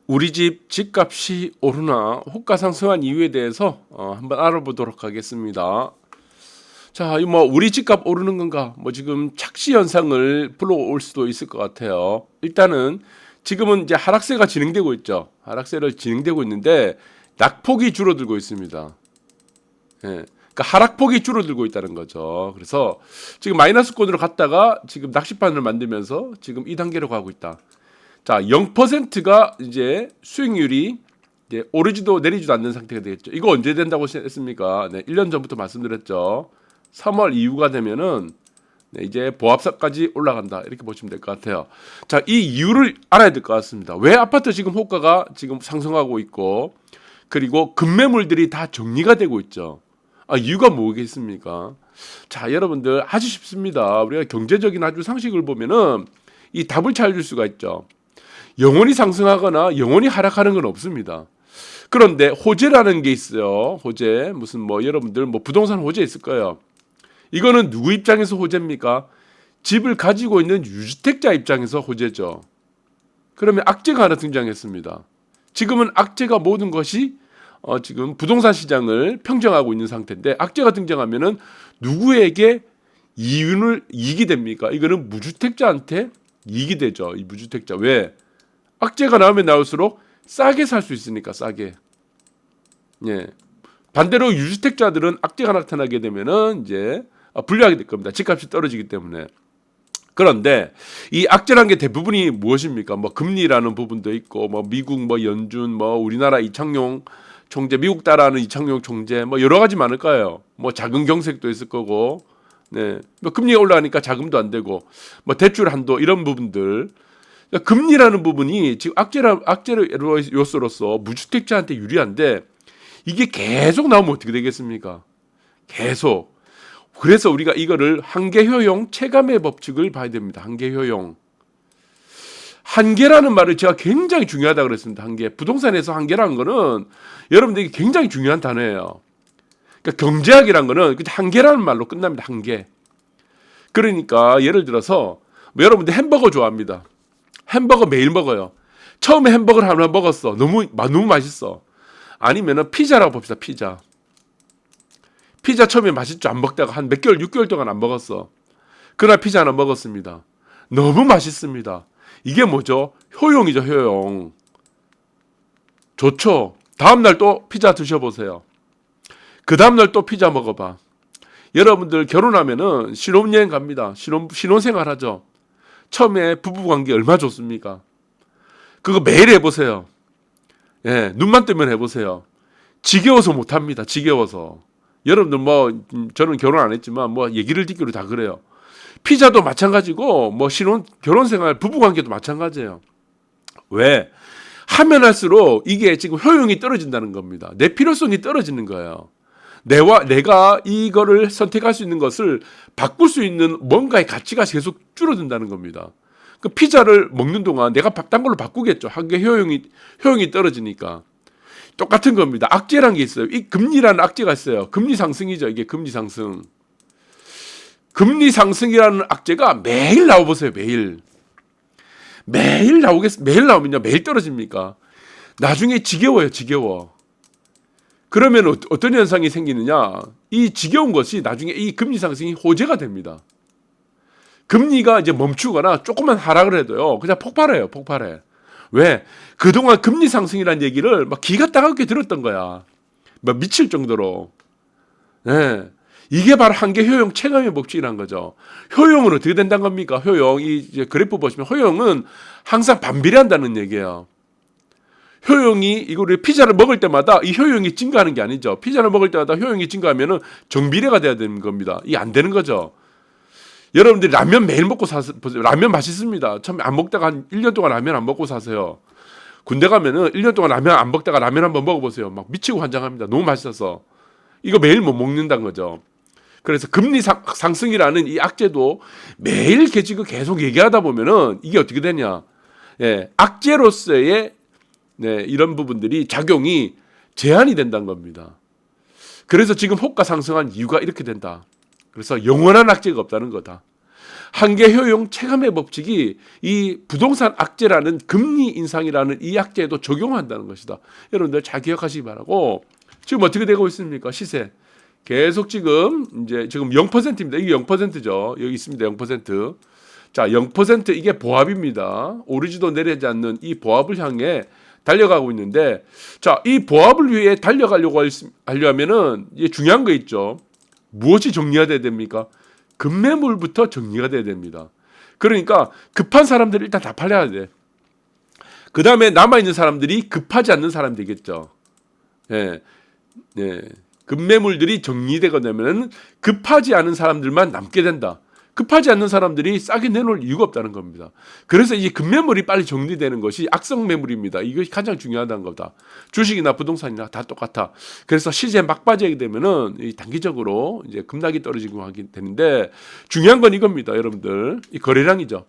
우리 집 집값이 오르나 호가 상승한 이유에 대해서 한번 알아보도록 하겠습니다. 자, 이 뭐 우리 집값 오르는 건가? 뭐 지금 착시 현상을 불러올 수도 있을 것 같아요. 일단은 지금은 이제 하락세가 진행되고 있죠. 하락세를 진행되고 있는데 낙폭이 줄어들고 있습니다. 예. 그러니까 하락폭이 줄어들고 있다는 거죠. 그래서 지금 마이너스권으로 갔다가 지금 낚시판을 만들면서 지금 2단계로 가고 있다. 자, 0%가 이제 수익률이 이제 오르지도 내리지도 않는 상태가 되겠죠. 이거 언제 된다고 했습니까? 네, 1년 전부터 말씀드렸죠. 3월 이후가 되면은 네, 이제 보합사까지 올라간다. 이렇게 보시면 될 것 같아요. 자, 이 이유를 알아야 될 것 같습니다. 왜 아파트 지금 호가가 지금 상승하고 있고 그리고 급매물들이 다 정리가 되고 있죠. 이유가 뭐겠습니까? 자, 여러분들 아주 쉽습니다. 우리가 경제적인 아주 상식을 보면은 이 답을 찾을 수가 있죠. 영원히 상승하거나 영원히 하락하는 건 없습니다. 그런데 호재라는 게 있어요. 호재. 무슨 뭐 여러분들 뭐 부동산 호재 있을 거예요. 이거는 누구 입장에서 호재입니까? 집을 가지고 있는 유주택자 입장에서 호재죠. 그러면 악재가 하나 등장했습니다. 지금은 악재가 모든 것이 지금 부동산 시장을 평정하고 있는 상태인데 악재가 등장하면은 누구에게 이익이 됩니까? 이거는 무주택자한테 이익이 되죠. 이 무주택자. 왜? 악재가 나오면 나올수록 싸게 살 수 있으니까 싸게. 예. 반대로 유주택자들은 악재가 나타나게 되면은 이제 불리하게 될 겁니다. 집값이 떨어지기 때문에. 그런데 이 악재라는 게 대부분이 무엇입니까? 뭐 금리라는 부분도 있고 뭐 미국 뭐 연준 뭐 우리나라 이창용 총재 미국 따라하는 이창용 총재 뭐 여러 가지 많을 거예요. 뭐 자금 경색도 있을 거고. 네. 뭐 금리가 올라가니까 자금도 안 되고 뭐 대출 한도 이런 부분들 그러니까 금리라는 부분이 지금 악재로 요소로서 무주택자한테 유리한데 이게 계속 나오면 어떻게 되겠습니까? 계속. 그래서 우리가 이거를 한계효용 체감의 법칙을 봐야 됩니다. 한계효용. 한계라는 말을 제가 굉장히 중요하다고 그랬습니다. 한계. 부동산에서 한계라는 거는 여러분들에게 굉장히 중요한 단어예요. 그러니까 경제학이라는 거는 한계라는 말로 끝납니다. 한계. 그러니까 예를 들어서 뭐 여러분들 햄버거 좋아합니다. 햄버거 매일 먹어요. 처음에 햄버거를 하나 먹었어. 너무 맛있어. 아니면은 피자라고 봅시다. 피자 처음에 맛있죠. 안 먹다가 한 몇 개월, 6개월 동안 안 먹었어. 그날 피자 하나 먹었습니다. 너무 맛있습니다. 이게 뭐죠? 효용이죠. 효용. 좋죠. 다음날 또 피자 드셔보세요. 그 다음날 또 피자 먹어봐. 여러분들 결혼하면은 신혼여행 갑니다. 신혼생활 하죠. 처음에 부부관계 얼마나 좋습니까? 그거 매일 해보세요. 예, 눈만 뜨면 해보세요. 지겨워서 못합니다. 지겨워서. 여러분들 뭐 저는 결혼 안 했지만 뭐 얘기를 듣기로 다 그래요. 피자도 마찬가지고 뭐 결혼생활 부부관계도 마찬가지예요. 왜? 하면 할수록 이게 지금 효용이 떨어진다는 겁니다. 내 필요성이 떨어지는 거예요. 내가 이거를 선택할 수 있는 것을 바꿀 수 있는 뭔가의 가치가 계속 줄어든다는 겁니다. 그 피자를 먹는 동안 내가 딴 걸로 바꾸겠죠. 한계 효용이 떨어지니까. 똑같은 겁니다. 악재라는 게 있어요. 이 금리라는 악재가 있어요. 금리 상승이죠. 이게 금리 상승. 금리 상승이라는 악재가 매일 나와보세요. 매일 나오면요. 매일 떨어집니까? 나중에 지겨워요. 지겨워. 그러면 어떤 현상이 생기느냐? 이 지겨운 것이 나중에 이 금리 상승이 호재가 됩니다. 금리가 이제 멈추거나 조금만 하락을 해도요. 그냥 폭발해. 왜? 그동안 금리 상승이라는 얘기를 막 기가 따갑게 들었던 거야. 막 미칠 정도로. 네. 이게 바로 한계 효용 체감의 법칙이라는 거죠. 효용은 어떻게 된다는 겁니까? 효용. 이제 그래프 보시면 효용은 항상 반비례한다는 얘기예요. 효용이 이거를 피자를 먹을 때마다 이 효용이 증가하는 게 아니죠. 피자를 먹을 때마다 효용이 증가하면은 정비례가 돼야 되는 겁니다. 이게 안 되는 거죠. 여러분들이 라면 매일 먹고 보세요. 라면 맛있습니다. 처음에 안 먹다가 한 1년 동안 라면 안 먹고 사세요. 군대 가면은 1년 동안 라면 안 먹다가 라면 한번 먹어보세요. 막 미치고 환장합니다. 너무 맛있어서. 이거 매일 못 먹는다는 거죠. 그래서 금리 상승이라는 이 악재도 매일 계속 얘기하다 보면은 이게 어떻게 되냐. 예, 악재로서의 이런 부분들이 작용이 제한이 된다는 겁니다. 그래서 지금 호가 상승한 이유가 이렇게 된다. 그래서 영원한 악재가 없다는 거다. 한계 효용 체감의 법칙이 이 부동산 악재라는 금리 인상이라는 이 악재에도 적용한다는 것이다. 여러분들 잘 기억하시기 바라고. 지금 어떻게 되고 있습니까? 시세 계속 지금 0%입니다. 이게 0%죠. 여기 있습니다. 0%. 자, 0% 이게 보합입니다. 오르지도 내리지 않는 이 보합을 향해 달려가고 있는데, 자, 이 보합을 위해 달려가려고 하려면은 이게 중요한 거 있죠. 무엇이 정리가 돼야 됩니까? 급매물부터 정리가 돼야 됩니다. 그러니까 급한 사람들이 일단 다 팔려야 돼. 그 다음에 남아있는 사람들이 급하지 않는 사람이 되겠죠. 예. 예. 급매물들이 정리되고 나면 급하지 않은 사람들만 남게 된다. 급하지 않는 사람들이 싸게 내놓을 이유가 없다는 겁니다. 그래서 이 급매물이 빨리 정리되는 것이 악성 매물입니다. 이것이 가장 중요하다는 거다. 주식이나 부동산이나 다 똑같아. 그래서 시세 막 빠지게 되면은 단기적으로 이제 급락이 떨어지고 하게 되는데, 중요한 건 이겁니다, 여러분들. 이 거래량이죠.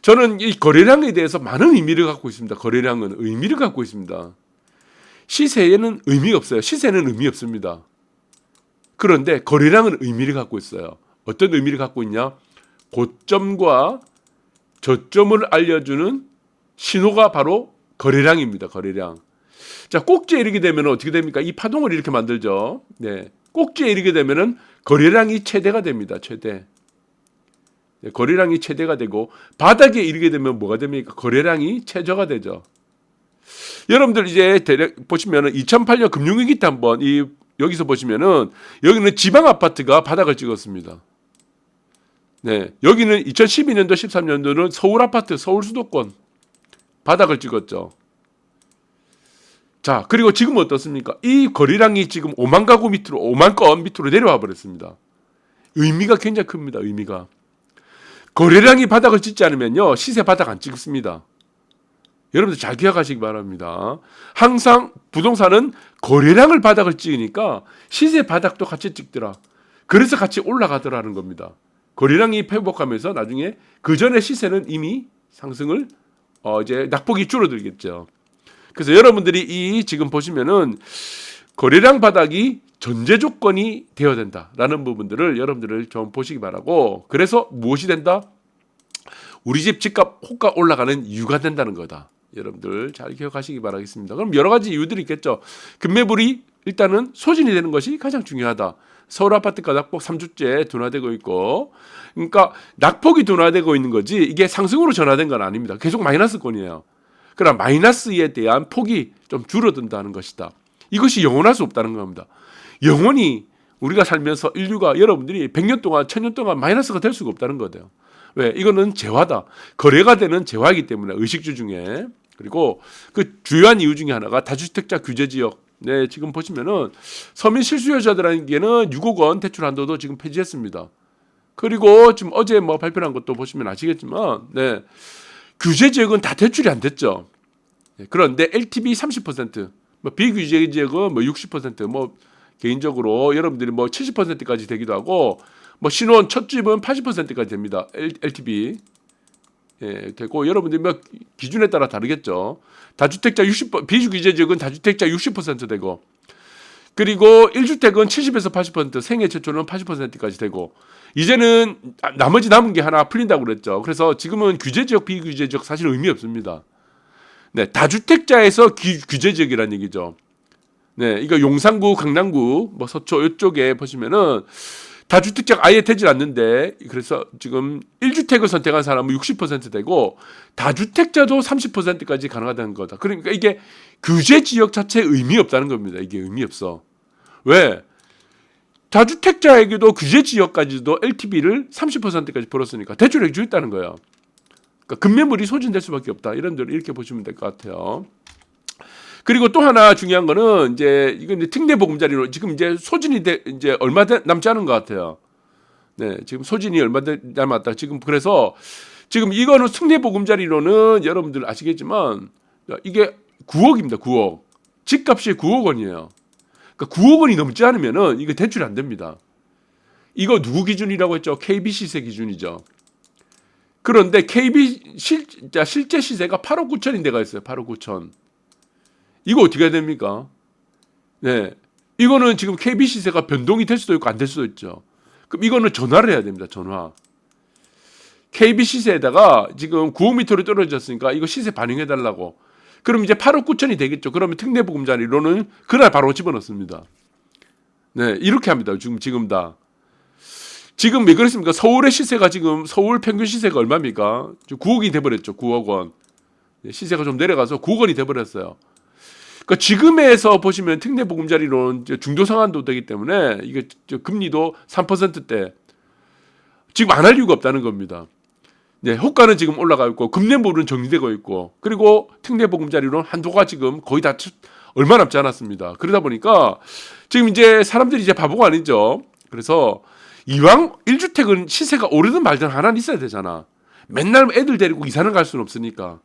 저는 이 거래량에 대해서 많은 의미를 갖고 있습니다. 거래량은 의미를 갖고 있습니다. 시세에는 의미가 없어요. 시세는 의미 없습니다. 그런데 거래량은 의미를 갖고 있어요. 어떤 의미를 갖고 있냐? 고점과 저점을 알려주는 신호가 바로 거래량입니다. 거래량. 자, 꼭지에 이르게 되면 어떻게 됩니까? 이 파동을 이렇게 만들죠. 네. 꼭지에 이르게 되면은 거래량이 최대가 됩니다. 최대. 네, 거래량이 최대가 되고, 바닥에 이르게 되면 뭐가 됩니까? 거래량이 최저가 되죠. 여러분들 이제 대략 보시면은 2008년 금융위기 때 한번 여기서 보시면은 여기는 지방 아파트가 바닥을 찍었습니다. 네, 여기는 2012년도 13년도는 서울 아파트, 서울 수도권 바닥을 찍었죠. 자, 그리고 지금 어떻습니까? 이 거래량이 지금 5만 가구 밑으로, 5만 건 밑으로 내려와 버렸습니다. 의미가 굉장히 큽니다. 의미가. 거래량이 바닥을 찍지 않으면요, 시세 바닥 안 찍습니다. 여러분들 잘 기억하시기 바랍니다. 항상 부동산은 거래량을 바닥을 찍으니까 시세 바닥도 같이 찍더라. 그래서 같이 올라가더라는 겁니다. 거래량이 회복하면서 나중에 그 전에 시세는 이미 상승을 이제 낙폭이 줄어들겠죠. 그래서 여러분들이 지금 보시면은 거래량 바닥이 전제 조건이 되어야 된다라는 부분들을 여러분들을 좀 보시기 바라고. 그래서 무엇이 된다? 우리 집 집값 호가 올라가는 이유가 된다는 거다. 여러분들 잘 기억하시기 바라겠습니다. 그럼 여러 가지 이유들이 있겠죠. 급매물이 일단은 소진이 되는 것이 가장 중요하다. 서울 아파트가 낙폭 3주째 둔화되고 있고, 그러니까 낙폭이 둔화되고 있는 거지 이게 상승으로 전환된 건 아닙니다. 계속 마이너스권이에요. 그러나 마이너스에 대한 폭이 좀 줄어든다는 것이다. 이것이 영원할 수 없다는 겁니다. 영원히 우리가 살면서 인류가 여러분들이 100년 동안 1000년 동안 마이너스가 될 수가 없다는 거예요. 왜? 이거는 재화다. 거래가 되는 재화이기 때문에 의식주 중에. 그리고 그 주요한 이유 중에 하나가 다주택자 규제 지역. 네, 지금 보시면은 서민 실수요자들에게는 6억 원 대출 한도도 지금 폐지했습니다. 그리고 지금 어제 뭐 발표한 것도 보시면 아시겠지만, 네, 규제 지역은 다 대출이 안 됐죠. 네, 그런데 LTV 30%, 뭐 비규제 지역은 뭐 60%, 뭐 개인적으로 여러분들이 뭐 70%까지 되기도 하고, 뭐 신혼 첫 집은 80%까지 됩니다. LTV. 예, 되고 여러분들이 뭐 기준에 따라 다르겠죠. 다주택자 60%, 비규제 지역은 다주택자 60% 되고, 그리고 1주택은 70에서 80%, 생애 최초는 80%까지 되고, 이제는 나머지 남은 게 하나 풀린다고 그랬죠. 그래서 지금은 규제 지역, 비규제 지역 사실 의미 없습니다. 네, 다주택자에서 규제 지역이라는 얘기죠. 네, 이거 용산구, 강남구, 뭐 서초 이쪽에 보시면은 다주택자가 아예 되질 않는데, 그래서 지금 1주택을 선택한 사람은 60% 되고 다주택자도 30%까지 가능하다는 거다. 그러니까 이게 규제 지역 자체에 의미 없다는 겁니다. 이게 의미 없어. 왜? 다주택자에게도 규제 지역까지도 LTV를 30%까지 벌었으니까 대출액 주겠다는 거예요. 그러니까 급매물이 소진될 수밖에 없다. 이런 대로 이렇게 보시면 될 것 같아요. 그리고 또 하나 중요한 거는 이건 이제 특례 보금자리로 지금 이제 소진이 이제 얼마 남지 않은 것 같아요. 네, 지금 소진이 얼마 남았다. 지금 그래서 지금 이거는 특례 보금자리로는 여러분들 아시겠지만 이게 9억입니다. 9억. 집값이 9억 원이에요. 그러니까 9억 원이 넘지 않으면은 이거 대출이 안 됩니다. 이거 누구 기준이라고 했죠? KB 시세 기준이죠. 그런데 KB 실제 시세가 8억 9천인 데가 있어요. 8억 9천. 이거 어떻게 해야 됩니까? 네, 이거는 지금 KB 시세가 변동이 될 수도 있고 안 될 수도 있죠. 그럼 이거는 전화를 해야 됩니다. 전화. KB 시세에다가 지금 9억 미터로 떨어졌으니까 이거 시세 반영해 달라고. 그럼 이제 8억 9천이 되겠죠. 그러면 특례보금자리로는 그날 바로 집어넣습니다. 네, 이렇게 합니다. 지금 다. 지금 왜 그렇습니까? 서울의 시세가 지금 서울 평균 시세가 얼마입니까? 9억이 돼버렸죠. 9억 원. 시세가 좀 내려가서 9억 원이 돼버렸어요. 그러니까 지금에서 보시면 특례보금자리로는 중도 상환도 되기 때문에 이게 금리도 3%대 지금 안 할 이유가 없다는 겁니다. 네, 호가는 지금 올라가 있고 금년물은 정리되고 있고 그리고 특례보금자리로는 한도가 지금 거의 다 얼마 남지 않았습니다. 그러다 보니까 지금 이제 사람들이 이제 바보가 아니죠. 그래서 이왕 1주택은 시세가 오르든 말든 하나는 있어야 되잖아. 맨날 애들 데리고 이사는 갈 수는 없으니까.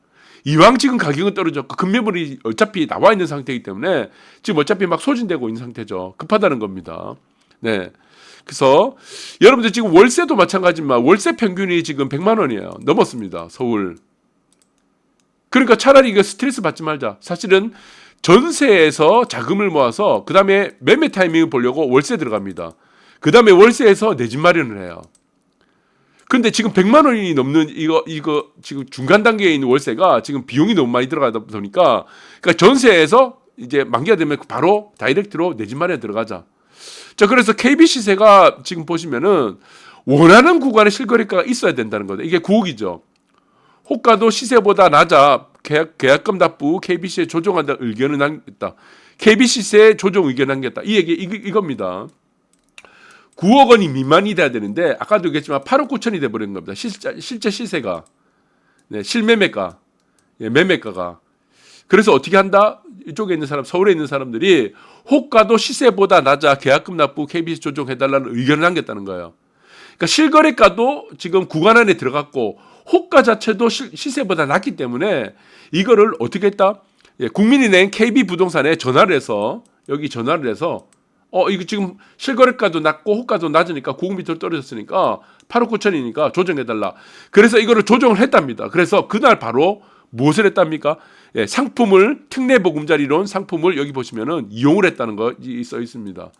이왕 지금 가격은 떨어졌고 금매물이 어차피 나와 있는 상태이기 때문에 지금 어차피 막 소진되고 있는 상태죠. 급하다는 겁니다. 네. 그래서 여러분들 지금 월세도 마찬가지지만 월세 평균이 지금 100만 원이에요. 넘었습니다. 서울. 그러니까 차라리 이거 스트레스 받지 말자. 사실은 전세에서 자금을 모아서 그 다음에 매매 타이밍을 보려고 월세 들어갑니다. 그 다음에 월세에서 내 집 마련을 해요. 근데 지금 100만 원이 넘는 이거 지금 중간 단계에 있는 월세가 지금 비용이 너무 많이 들어가다 보니까 그러니까 전세에서 이제 만기가 되면 바로 다이렉트로 내 집 마련에 들어가자. 자, 그래서 KB 시세가 지금 보시면은 원하는 구간의 실거래가가 있어야 된다는 거죠. 이게 9억이죠. 호가도 시세보다 낮아 계약금 납부 KBC에 조정한다 의견을 남겼다. KBC에 조정 의견을 남겼다. 이 얘기 이겁니다. 9억 원이 미만이 돼야 되는데 아까도 얘기했지만 8억 9천이 돼버린 겁니다. 실제 시세가 실매매가 매매가가 그래서 어떻게 한다? 이쪽에 있는 사람 서울에 있는 사람들이 호가도 시세보다 낮아 계약금 납부 KBC 조정해달라는 의견을 남겼다는 거예요. 그러니까 실거래가도 지금 구간 안에 들어갔고 호가 자체도 시세보다 낮기 때문에 이거를 어떻게 했다? 국민은행 KB 부동산에 전화를 해서 여기 전화를 해서 이거 지금 실거래가도 낮고 호가도 낮으니까 9억 미터 떨어졌으니까 8억 9천이니까 조정해달라. 그래서 이거를 조정을 했답니다. 그래서 그날 바로 무엇을 했답니까? 상품을 특례보금자리론 상품을 여기 보시면은 이용을 했다는 거 써 있습니다.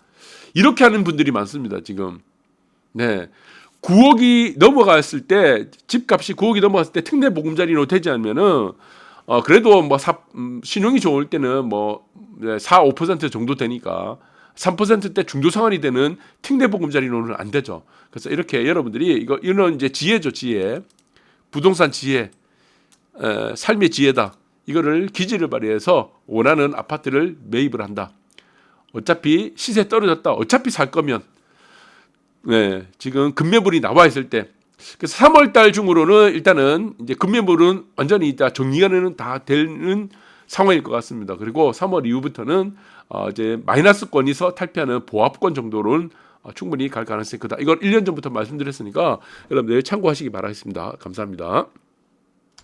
이렇게 하는 분들이 많습니다. 지금. 네. 9억이 넘어갔을 때 집값이 9억이 넘어갔을 때 특례보금자리로 되지 않으면은 그래도 뭐 신용이 좋을 때는 뭐 4, 5% 정도 되니까 3%대 중도 상환이 되는 특례보금자리로는 안 되죠. 그래서 이렇게 여러분들이 이런 이제 지혜죠, 지혜. 부동산 지혜, 삶의 지혜다. 이거를 기지를 발휘해서 원하는 아파트를 매입을 한다. 어차피 시세 떨어졌다. 어차피 살 거면 지금 급매물이 나와 있을 때. 그래서 3월 달 중으로는 일단은 이제 급매물은 완전히 다 정리가 다 되는 상황일 것 같습니다. 그리고 3월 이후부터는 이제 마이너스권에서 탈피하는 보합권 정도로는 충분히 갈 가능성이 크다. 이걸 1년 전부터 말씀드렸으니까 여러분들 참고하시기 바라겠습니다. 감사합니다.